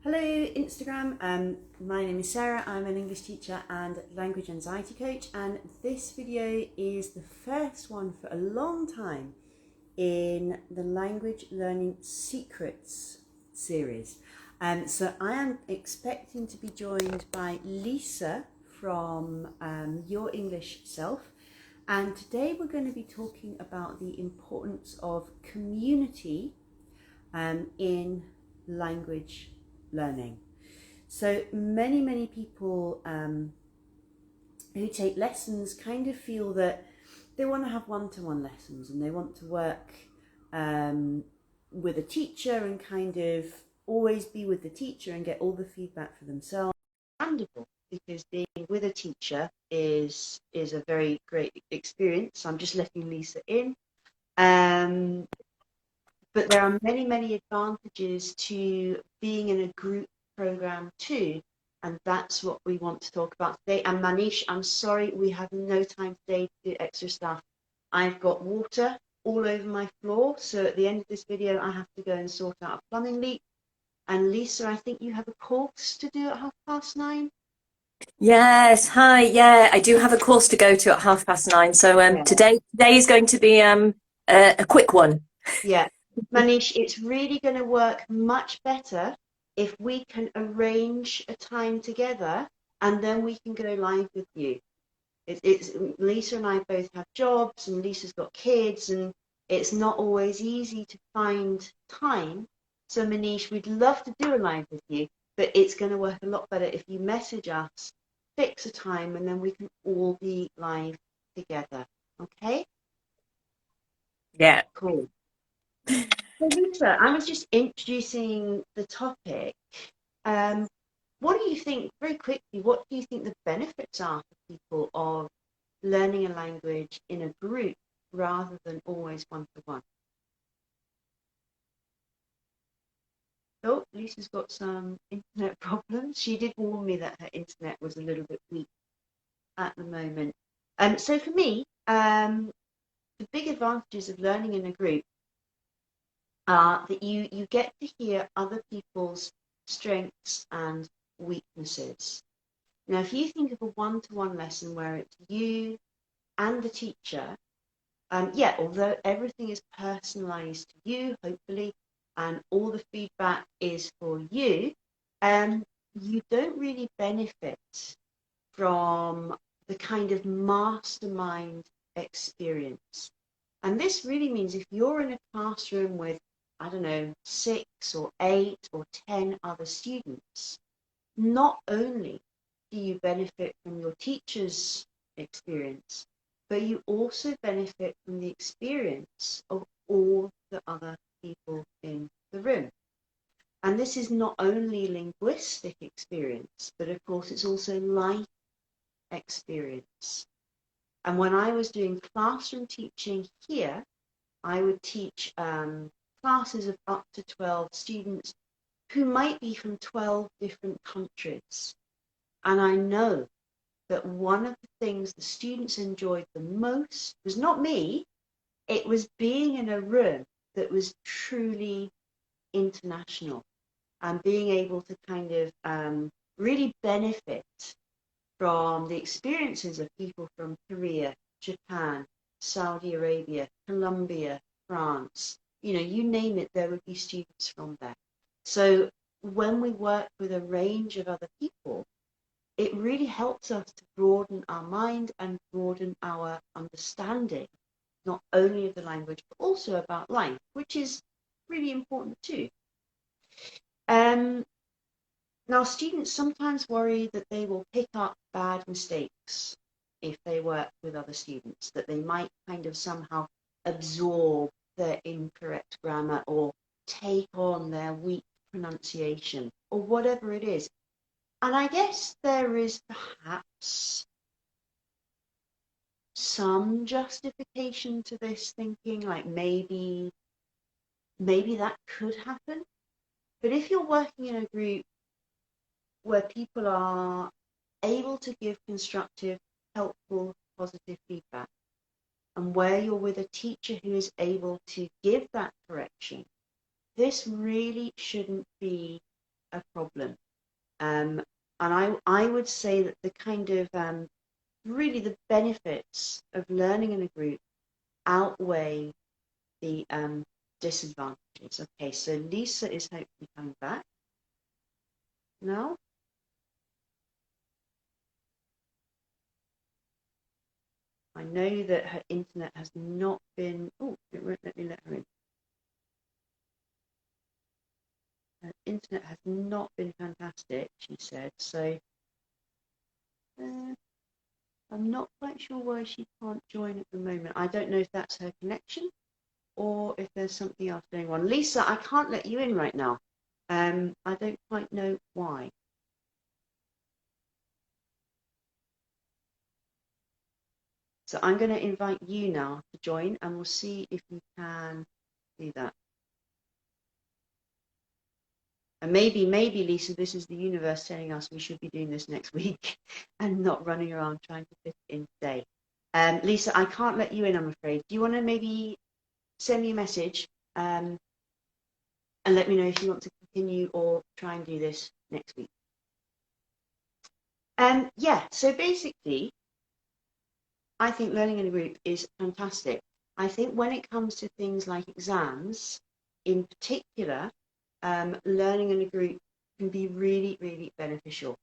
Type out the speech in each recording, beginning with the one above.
Hello Instagram, my name is Sarah, I'm an English teacher and language anxiety coach, and this video is the first one for a long time in the Language Learning Secrets series. So I am expecting to be joined by Lisa from Your English Self, and today we're going to be talking about the importance of community in language learning. So many people who take lessons kind of feel that they want to have one-to-one lessons and they want to work with a teacher and kind of always be with the teacher and get all the feedback for themselves. Understandable, because being with a teacher is a very great experience. I'm just letting Lisa in. But there are many advantages to being in a group program too. And that's what we want to talk about today. And Manish, I'm sorry, we have no time today to do extra stuff. I've got water all over my floor. So at the end of this video, I have to go and sort out a plumbing leak. And Lisa, I think you have a course to do at 9:30. Yes, hi. Yeah, I do have a course to go to at 9:30. So Yeah. today is going to be a quick one. Yeah. Manish, it's really going to work much better if we can arrange a time together and then we can go live with you. It's Lisa and I both have jobs and Lisa's got kids and it's not always easy to find time. So Manish, we'd love to do a live with you, but it's going to work a lot better if you message us, fix a time, and then we can all be live together. Okay? Yeah. Cool. So Lisa, I was just introducing the topic. Um, what do you think, very quickly, what do you think the benefits are for people of learning a language in a group rather than always one-to-one? Oh, Lisa's got some internet problems. She did warn me that her internet was a little bit weak at the moment. So for me, the big advantages of learning in a group are that you get to hear other people's strengths and weaknesses. Now, if you think of a one-to-one lesson where it's you and the teacher, yeah, although everything is personalized to you, hopefully, and all the feedback is for you, you don't really benefit from the kind of mastermind experience. And this really means if you're in a classroom with, I don't know, 6 or 8 or 10 other students, not only do you benefit from your teacher's experience, but you also benefit from the experience of all the other people in the room. And this is not only linguistic experience, but of course it's also life experience. And when I was doing classroom teaching here, I would teach classes of up to 12 students who might be from 12 different countries. And I know that one of the things the students enjoyed the most was not me, it was being in a room that was truly international and being able to kind of really benefit from the experiences of people from Korea, Japan, Saudi Arabia, Colombia, France, you name it, there would be students from there. So when we work with a range of other people, it really helps us to broaden our mind and broaden our understanding, not only of the language, but also about life, which is really important too. Um, Now, students sometimes worry that they will pick up bad mistakes if they work with other students, that they might kind of somehow absorb their incorrect grammar or take on their weak pronunciation or whatever it is. And I guess there is perhaps some justification to this thinking, like maybe that could happen. But if you're working in a group where people are able to give constructive, helpful, positive feedback, and where you're with a teacher who is able to give that correction, this really shouldn't be a problem. And I would say that the kind of really the benefits of learning in a group outweigh the disadvantages. Okay, so Lisa is hopefully coming back now. I know that her internet has not been. Oh, it won't let me let her in. Her internet has not been fantastic, she said. So I'm not quite sure why she can't join at the moment. I don't know if that's her connection or if there's something else going on. Lisa, I can't let you in right now. I don't quite know why. So I'm going to invite you now to join, and we'll see if we can do that. And maybe, Lisa, this is the universe telling us we should be doing this next week and not running around trying to fit it in today. Lisa, I can't let you in, I'm afraid. Do you want to maybe send me a message and let me know if you want to continue or try and do this next week? Yeah, so basically, I think learning in a group is fantastic. I think when it comes to things like exams, in particular, learning in a group can be really, really beneficial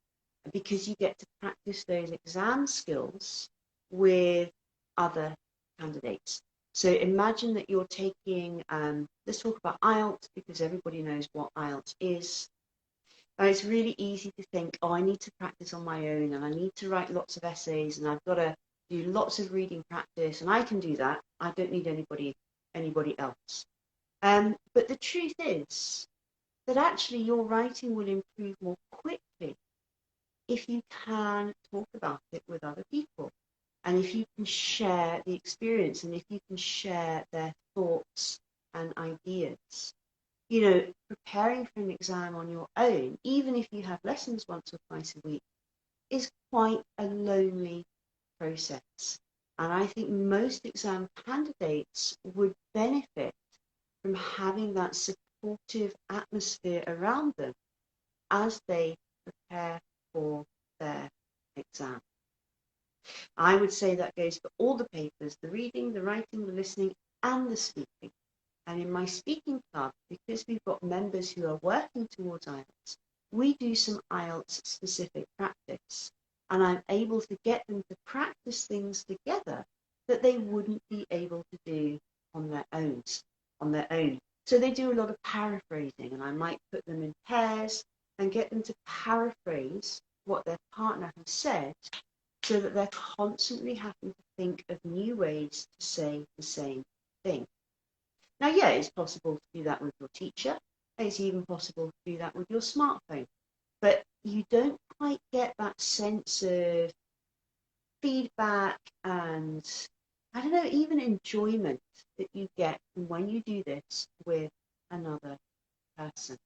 because you get to practice those exam skills with other candidates. So imagine that you're taking, let's talk about IELTS because everybody knows what IELTS is. It's really easy to think, oh, I need to practice on my own and I need to write lots of essays and I've got to do lots of reading practice and I can do that. I don't need anybody else. But the truth is that actually your writing will improve more quickly if you can talk about it with other people and if you can share the experience and if you can share their thoughts and ideas. You know, preparing for an exam on your own, even if you have lessons once or twice a week, is quite a lonely process. And I think most exam candidates would benefit from having that supportive atmosphere around them as they prepare for their exam. I would say that goes for all the papers, the reading, the writing, the listening, and the speaking. And in my speaking club, because we've got members who are working towards IELTS, we do some IELTS specific practice. And I'm able to get them to practice things together that they wouldn't be able to do on their own. So they do a lot of paraphrasing, and I might put them in pairs and get them to paraphrase what their partner has said so that they're constantly having to think of new ways to say the same thing. Now, yeah, it's possible to do that with your teacher. It's even possible to do that with your smartphone. But you don't quite get that sense of feedback and, I don't know, even enjoyment that you get when you do this with another person.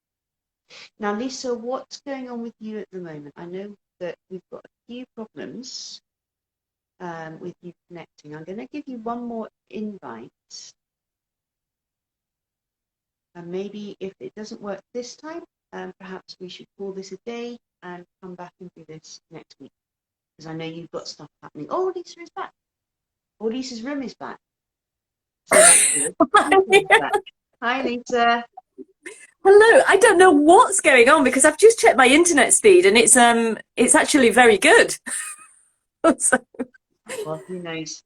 Now, Lisa, what's going on with you at the moment? I know that we've got a few problems with you connecting. I'm going to give you one more invite. And maybe if it doesn't work this time, perhaps we should call this a day and come back and do this next week. Because I know you've got stuff happening. Oh, Lisa is back. Oh, Lisa's room is back. So that's good. Lisa's back. Hi, Lisa. Hello. I don't know what's going on because I've just checked my internet speed and it's actually very good. So, Well, who knows?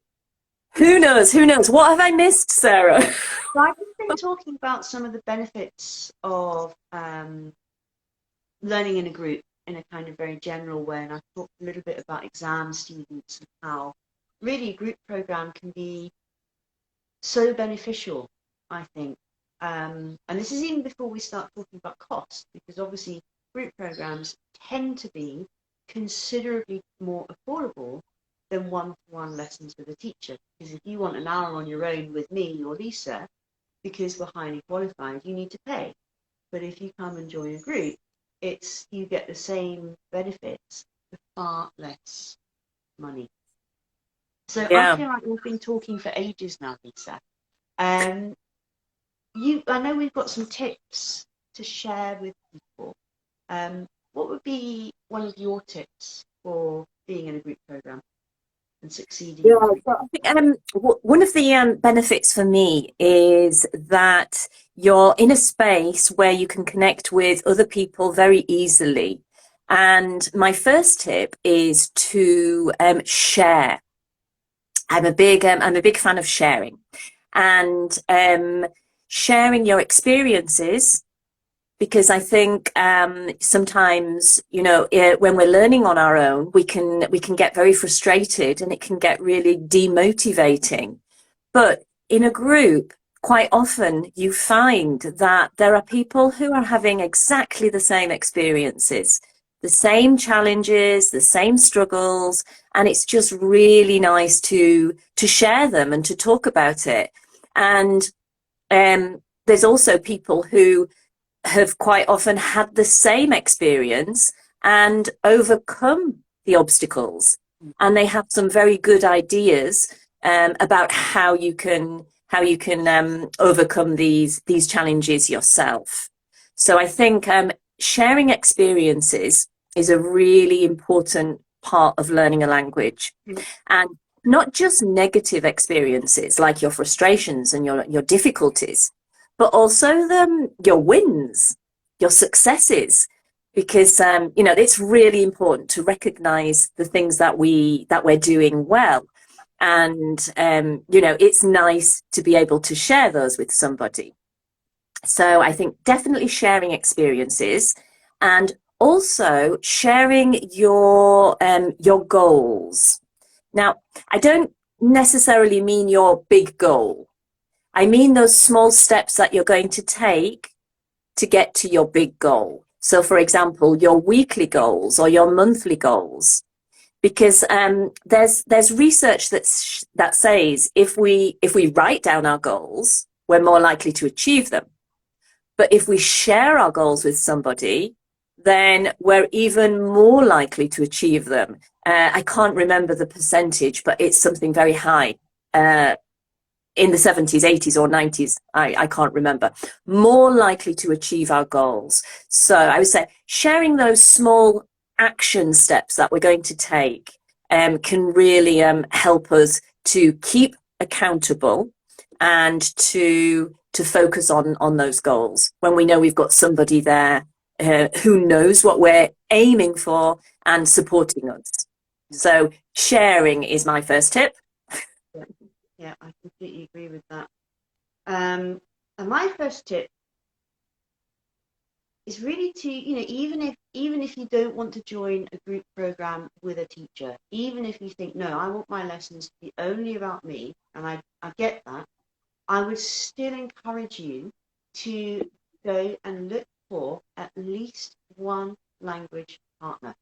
who knows? Who knows? What have I missed, Sarah? So I've just been talking about some of the benefits of learning in a group in a kind of very general way, and I've talked a little bit about exam students and how really a group program can be so beneficial, I think. And this is even before we start talking about cost, because obviously group programs tend to be considerably more affordable than one-to-one lessons with a teacher. Because if you want an hour on your own with me or Lisa, because we're highly qualified, you need to pay. But if you come and join a group, you get the same benefits for far less money. So I Yeah. feel like we've been talking for ages now, Lisa. I know we've got some tips to share with people. What would be one of your tips for being in a group program and succeeding Yeah, in a group? so I think one of the benefits for me is that you're in a space where you can connect with other people very easily. And my first tip is to share. I'm a big fan of sharing, and sharing your experiences, because I think sometimes, when we're learning on our own, we can get very frustrated, and it can get really demotivating. But in a group, quite often you find that there are people who are having exactly the same experiences, the same challenges, the same struggles, and it's just really nice to share them and to talk about it. And there's also people who have quite often had the same experience and overcome the obstacles, and they have some very good ideas about how you can overcome these challenges yourself. So I think sharing experiences is a really important part of learning a language, Mm. and not just negative experiences like your frustrations and your difficulties, but also your wins, your successes, because it's really important to recognize the things that we're doing well, and it's nice to be able to share those with somebody. So I think definitely sharing experiences, and also sharing your goals. Now, I don't necessarily mean your big goal. I mean those small steps that you're going to take to get to your big goal. So, for example, your weekly goals or your monthly goals, because there's research that says if we write down our goals, we're more likely to achieve them. But if we share our goals with somebody, then we're even more likely to achieve them. I can't remember the percentage, but it's something very high. In the 70s, 80s, or 90s, I can't remember, more likely to achieve our goals. So I would say sharing those small action steps that we're going to take can really help us to keep accountable and to focus on those goals when we know we've got somebody there who knows what we're aiming for and supporting us. So sharing is my first tip. Yeah, yeah, I completely agree with that. And my first tip is really to, even if you don't want to join a group program with a teacher, even if you think, no, I want my lessons to be only about me, and I get that, I would still encourage you to go and look for at least one language partner.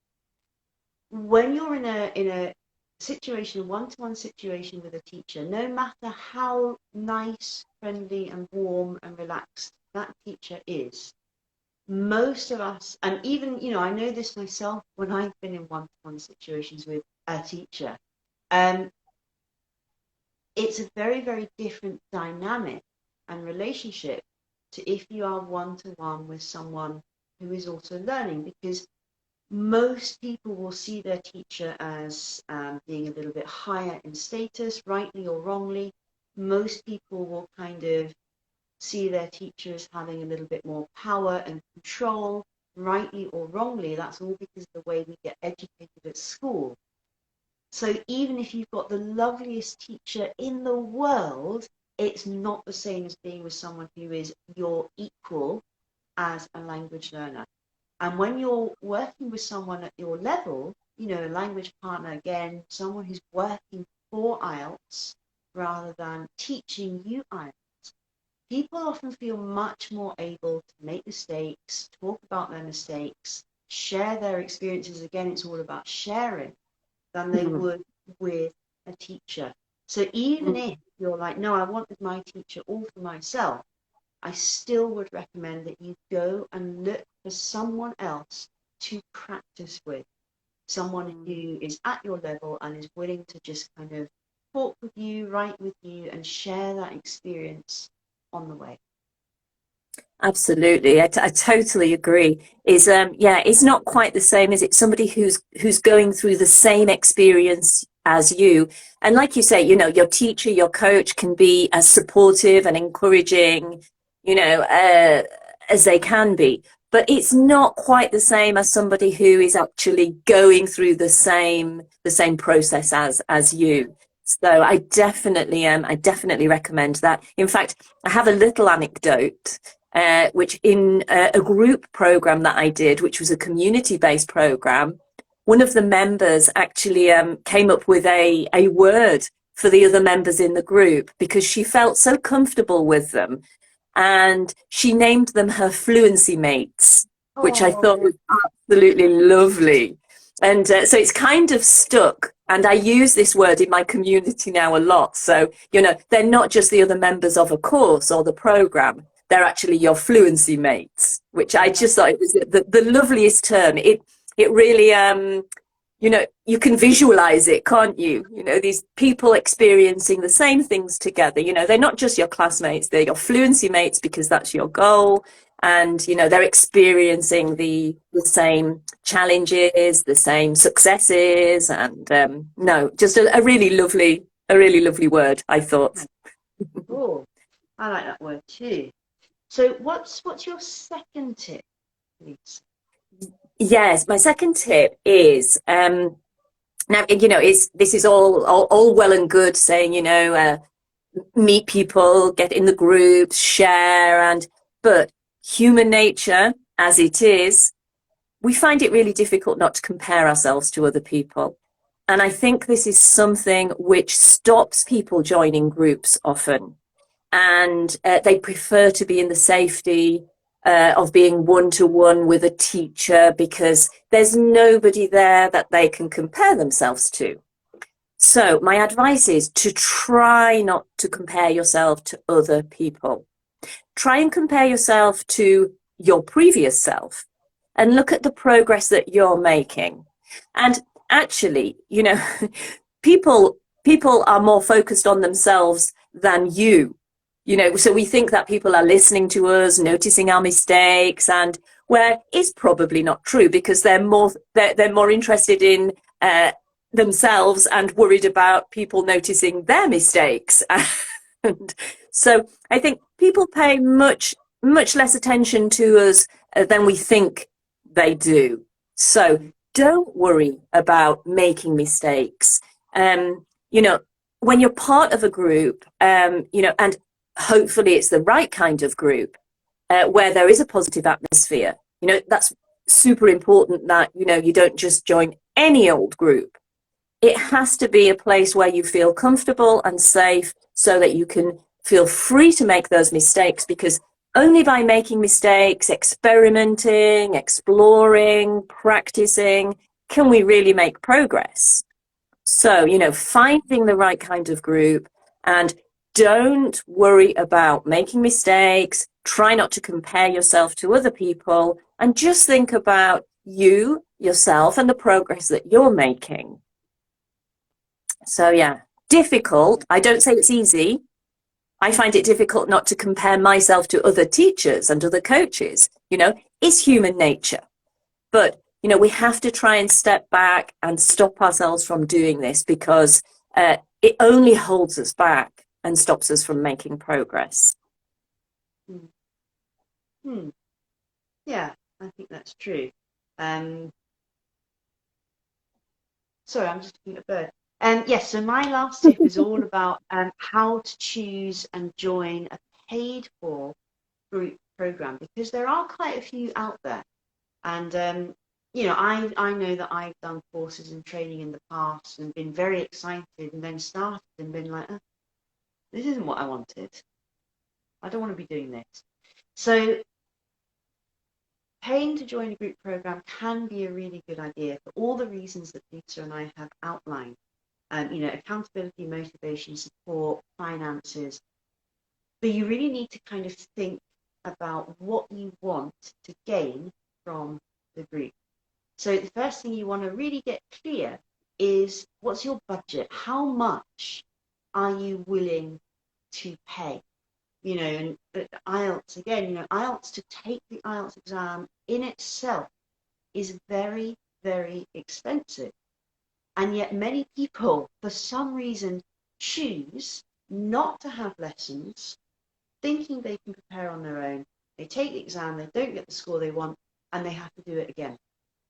When you're in a situation, a one-to-one situation with a teacher, no matter how nice, friendly, and warm and relaxed that teacher is, most of us, and even, I know this myself when I've been in one-to-one situations with a teacher, um, it's a very, very different dynamic and relationship to if you are one-to-one with someone who is also learning, because most people will see their teacher as being a little bit higher in status, rightly or wrongly. Most people will kind of see their teacher as having a little bit more power and control, rightly or wrongly. That's all because of the way we get educated at school. So even if you've got the loveliest teacher in the world, it's not the same as being with someone who is your equal as a language learner. And when you're working with someone at your level, a language partner, again, someone who's working for IELTS rather than teaching you IELTS, people often feel much more able to make mistakes, talk about their mistakes, share their experiences. Again, it's all about sharing, than they Mhm. would with a teacher. So even if you're like, no, I wanted my teacher all for myself, I still would recommend that you go and look for someone else to practice with, someone who is at your level and is willing to just kind of talk with you, write with you, and share that experience on the way. Absolutely, I totally agree. Is yeah, it's not quite the same, is it? Somebody who's going through the same experience as you, and like you say, your teacher, your coach can be as supportive and encouraging, you know, uh, as they can be, but it's not quite the same as somebody who is actually going through the same process as you. So I definitely recommend that. In fact, I have a little anecdote which in a group program that I did, which was a community-based program, one of the members actually came up with a word for the other members in the group because she felt so comfortable with them. And she named them her fluency mates, which I thought Oh, was absolutely lovely. And so it's kind of stuck. And I use this word in my community now a lot. So, they're not just the other members of a course or the program, they're actually your fluency mates, which I yeah. just thought it was the loveliest term. It really you can visualize it, can't you? These people experiencing the same things together. They're not just your classmates, they're your fluency mates because that's your goal. And, they're experiencing the same challenges, the same successes. And no, just a really lovely word, I thought. Oh, I like that word too. So what's your second tip, please? Yes, my second tip is now, this is all well and good saying, meet people, get in the groups, share, but human nature, as it is, we find it really difficult not to compare ourselves to other people. And I think this is something which stops people joining groups often. And they prefer to be in the safety of being one to one with a teacher because there's nobody there that they can compare themselves to. So my advice is to try not to compare yourself to other people. Try and compare yourself to your previous self and look at the progress that you're making. And actually, people people are more focused on themselves than you. So we think that people are listening to us, noticing our mistakes, and where it's probably not true because they're more interested in themselves and worried about people noticing their mistakes. And so I think people pay much less attention to us than we think they do. So don't worry about making mistakes. Um, you know, when you're part of a group, and hopefully it's the right kind of group where there is a positive atmosphere. That's super important that, you don't just join any old group. It has to be a place where you feel comfortable and safe so that you can feel free to make those mistakes because only by making mistakes, experimenting, exploring, practicing, can we really make progress. So, finding the right kind of group and don't worry about making mistakes. Try not to compare yourself to other people and just think about you, yourself, and the progress that you're making. So, yeah, difficult. I don't say it's easy. I find it difficult not to compare myself to other teachers and other coaches. It's human nature. But, we have to try and step back and stop ourselves from doing this because it only holds us back and stops us from making progress. Hmm. Hmm. Yeah, I think that's true. Um, Sorry, I'm just looking at a bird. Yes, so my last tip is all about how to choose and join a paid for group program because there are quite a few out there. And I know that I've done courses and training in the past and been very excited and then started and been like, oh, this isn't what I wanted. I don't want to be doing this. So paying to join a group program can be a really good idea for all the reasons that Lisa and I have outlined. Accountability, motivation, support, finances. But you really need to kind of think about what you want to gain from the group. So the first thing you want to really get clear is what's your budget? How much are you willing to pay? And IELTS again, IELTS, to take the IELTS exam in itself is very, very expensive. And yet many people, for some reason, choose not to have lessons, thinking they can prepare on their own. They take the exam, they don't get the score they want, and they have to do it again.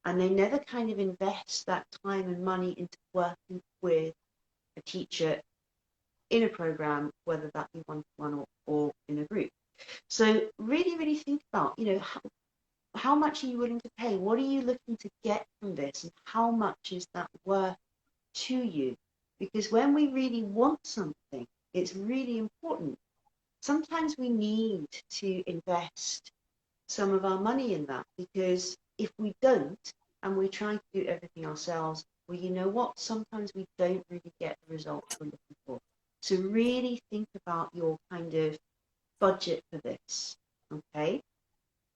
And they never kind of invest that time and money into working with a teacher in a program, whether that be one-to-one or in a group. So really, really think about, how much are you willing to pay? What are you looking to get from this? And how much is that worth to you? Because when we really want something, it's really important. Sometimes we need to invest some of our money in that, because if we don't and we're trying to do everything ourselves, well, you know what? Sometimes we don't really get the results we're looking for. So really think about your kind of budget for this, okay?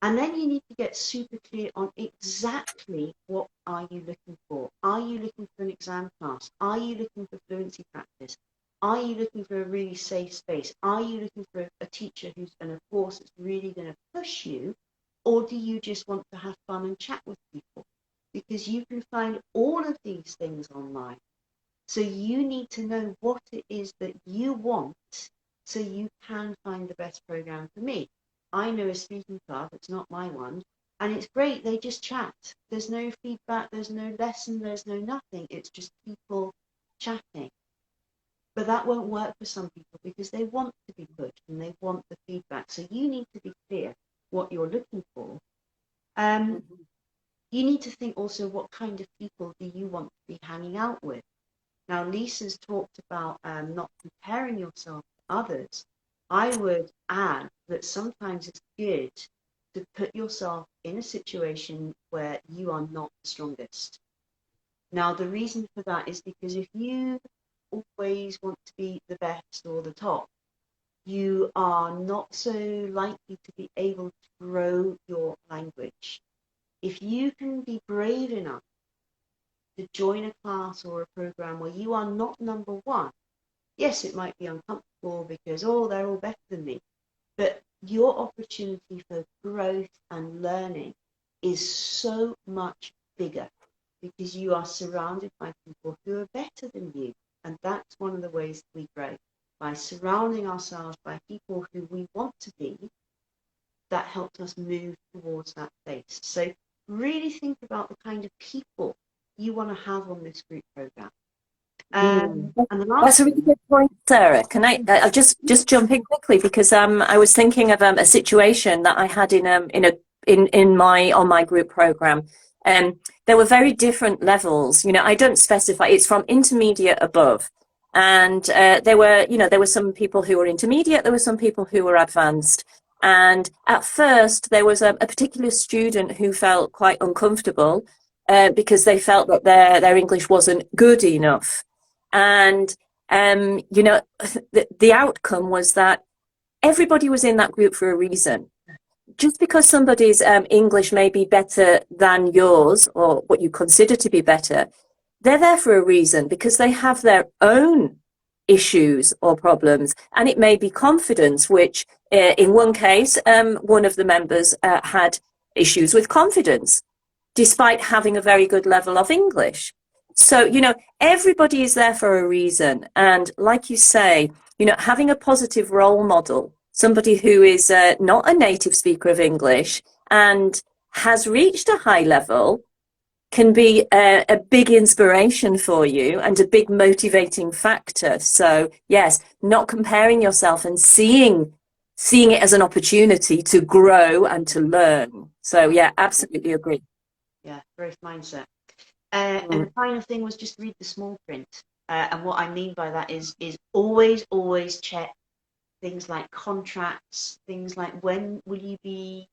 And then you need to get super clear on exactly what are you looking for. Are you looking for an exam class? Are you looking for fluency practice? Are you looking for a really safe space? Are you looking for a teacher who's and a course that's really going to push you? Or do you just want to have fun and chat with people? Because you can find all of these things online. So you need to know what it is that you want so you can find the best program for me. I know a speaking club, it's not my one, and it's great. They just chat. There's no feedback, there's no lesson, there's no nothing. It's just people chatting. But that won't work for some people because they want to be pushed and they want the feedback. So you need to be clear what you're looking for. Um, Mhm. you need to think also, what kind of people do you want to be hanging out with? Now, Lisa's talked about not comparing yourself to others. I would add that sometimes it's good to put yourself in a situation where you are not the strongest. Now, the reason for that is because if you always want to be the best or the top, you are not so likely to be able to grow your language. If you can be brave enough to join a class or a program where you are not number one, yes, it might be uncomfortable because, oh, they're all better than me. But your opportunity for growth and learning is so much bigger because you are surrounded by people who are better than you. And that's one of the ways we grow, by surrounding ourselves by people who we want to be. That helps us move towards that place. So really think about the kind of people you want to have on this group program. Mm. And the That's last a really thing, good point, Sarah. Can I'll just jump in quickly because I was thinking of a situation that I had in my on my group program. There were very different levels. I don't specify. It's from intermediate above, and there were some people who were intermediate. There were some people who were advanced. And at first, there was a particular student who felt quite uncomfortable because they felt that their English wasn't good enough. And the outcome was that everybody was in that group for a reason. Just because somebody's English may be better than yours or what you consider to be better, they're there for a reason because they have their own issues or problems. And it may be confidence, which in one case, one of the members had issues with confidence despite having a very good level of English. So, everybody is there for a reason. And like you say, having a positive role model, somebody who is not a native speaker of English and has reached a high level can be a big inspiration for you and a big motivating factor. So yes, not comparing yourself and seeing it as an opportunity to grow and to learn. So yeah, absolutely agree. yeah, growth mindset. And Mm. the final thing was just read the small print. And what I mean by that is always, always check things like contracts, things like when will you be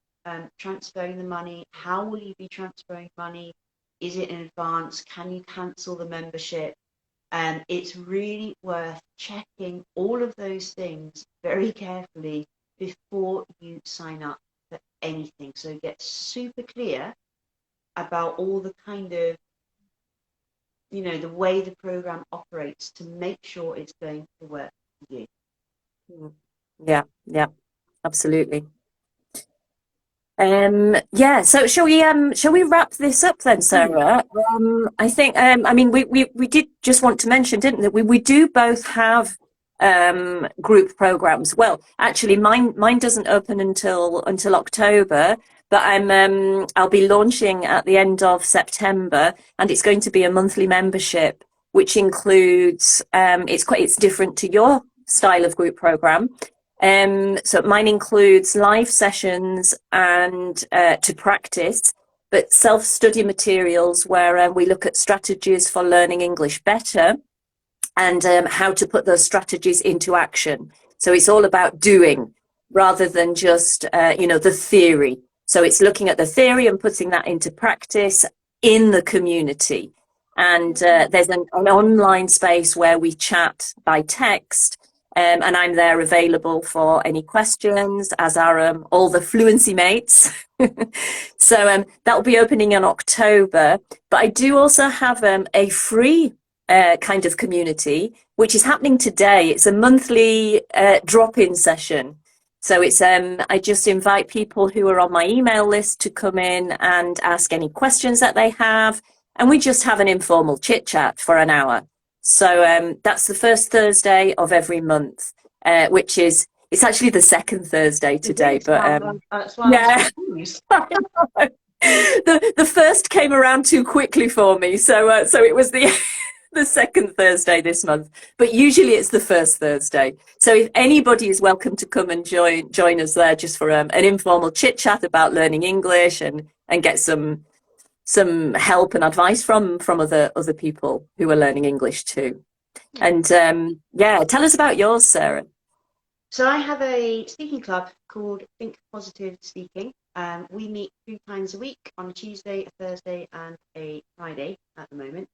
transferring the money? How will you be transferring money? Is it in advance? Can you cancel the membership? And it's really worth checking all of those things very carefully before you sign up for anything. So get super clear about all the kind of, the way the program operates to make sure it's going to work for you. Mm. Yeah, yeah, absolutely. Yeah, so shall we wrap this up then, Mm. Sarah? I think I mean we did just want to mention, didn't that we do both have group programs. Well, actually mine doesn't open until October, but I'll be launching at the end of September, and it's going to be a monthly membership, which includes it's different to your style of group program. So mine includes live sessions and to practice, but self-study materials where we look at strategies for learning English better and how to put those strategies into action. So it's all about doing rather than just, the theory. So it's looking at the theory and putting that into practice in the community. And there's an online space where we chat by text. And I'm there available for any questions, as are all the fluency mates. So that will be opening in October. But I do also have a free kind of community, which is happening today. It's a monthly drop-in session. So it's I just invite people who are on my email list to come in and ask any questions that they have, and we just have an informal chit chat for an hour. So that's the first Thursday of every month, which is it's actually the second Thursday It today, is. but That's why I was yeah. confused. The first came around too quickly for me, so it was the the second Thursday this month. But usually it's the first Thursday. So if anybody is welcome to come and join us there, just for an informal chit chat about learning English and get some help and advice from other people who are learning English too. And yeah, tell us about yours, Sarah. So I have a speaking club called Think Positive Speaking. We meet 3 times a week on a Tuesday, a Thursday, and a Friday at the moment.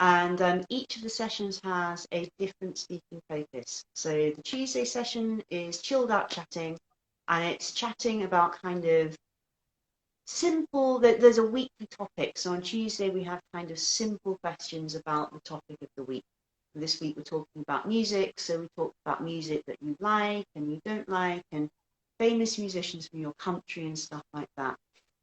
And each of the sessions has a different speaking focus. So the Tuesday session is chilled out chatting, and it's chatting about kind of simple, there's a weekly topic. So on Tuesday, we have kind of simple questions about the topic of the week. This week, we're talking about music. So we talk about music that you like and you don't like, and famous musicians from your country and stuff like that.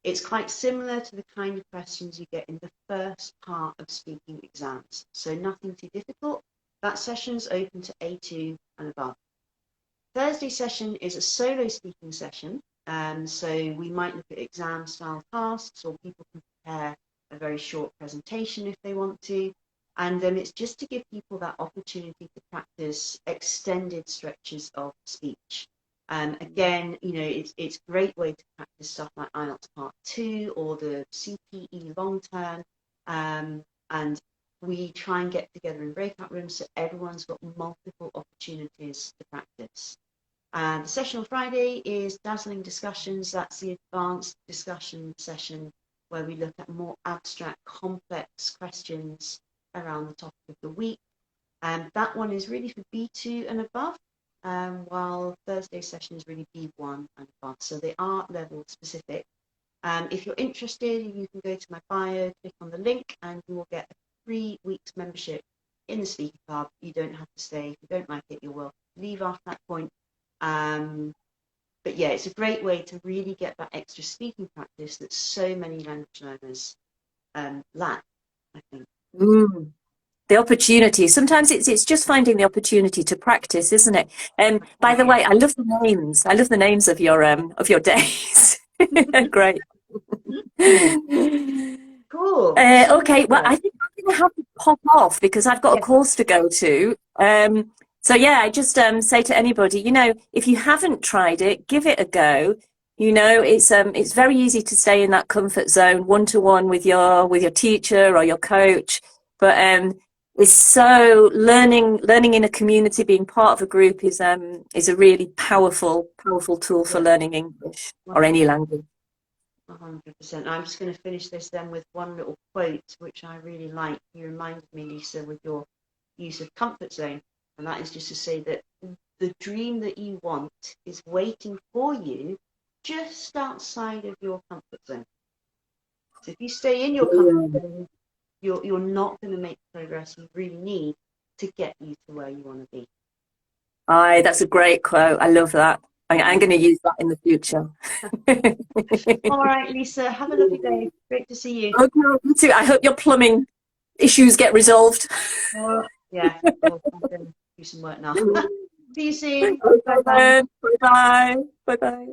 It's quite similar to the kind of questions you get in the first part of speaking exams. So nothing too difficult. That session's open to A2 and above. Thursday session is a solo speaking session. So we might look at exam style tasks, or people can prepare a very short presentation if they want to. And it's just to give people that opportunity to practice extended stretches of speech. Again, it's a great way to practice stuff like IELTS Part 2 or the CPE long term. And we try and get together in breakout rooms so everyone's got multiple opportunities to practice. And the session on Friday is Dazzling Discussions. That's the advanced discussion session where we look at more abstract, complex questions around the topic of the week. And that one is really for B2 and above, while Thursday session is really B1 and above. So they are level specific. If you're interested, you can go to my bio, click on the link, and you will get a 3 weeks membership in the Speaker Club. You don't have to stay. If you don't like it, you're welcome to leave after that point. But yeah, it's a great way to really get that extra speaking practice that so many language learners lack, I think. Mm. The opportunity. Sometimes it's just finding the opportunity to practice, isn't it? By the way, I love the names. I love the names of your days. Great. Cool. So Okay, well, I think I'm going to have to pop off because I've got a yeah, course to go to. So yeah, I just say to anybody, if you haven't tried it, give it a go. It's very easy to stay in that comfort zone, one to one with your teacher or your coach. But it's so learning in a community, being part of a group is a really powerful tool for yeah, learning English or any 100%. language. 100%. I'm just going to finish this then with one little quote, which I really like. You reminded me, Lisa, with your use of comfort zone. And that is just to say that the dream that you want is waiting for you just outside of your comfort zone. So if you stay in your comfort Yeah. zone, you're not going to make progress you really need to get you to where you want to be. Aye, that's a great quote. I love that. I'm going to use that in the future. All right, Lisa, have a lovely day. Great to see you. Okay, you too. I hope your plumbing issues get resolved. Oh, yeah. Oh, I'm going to do some work now. See you soon. Okay Bye bye. then. Bye bye. Bye bye.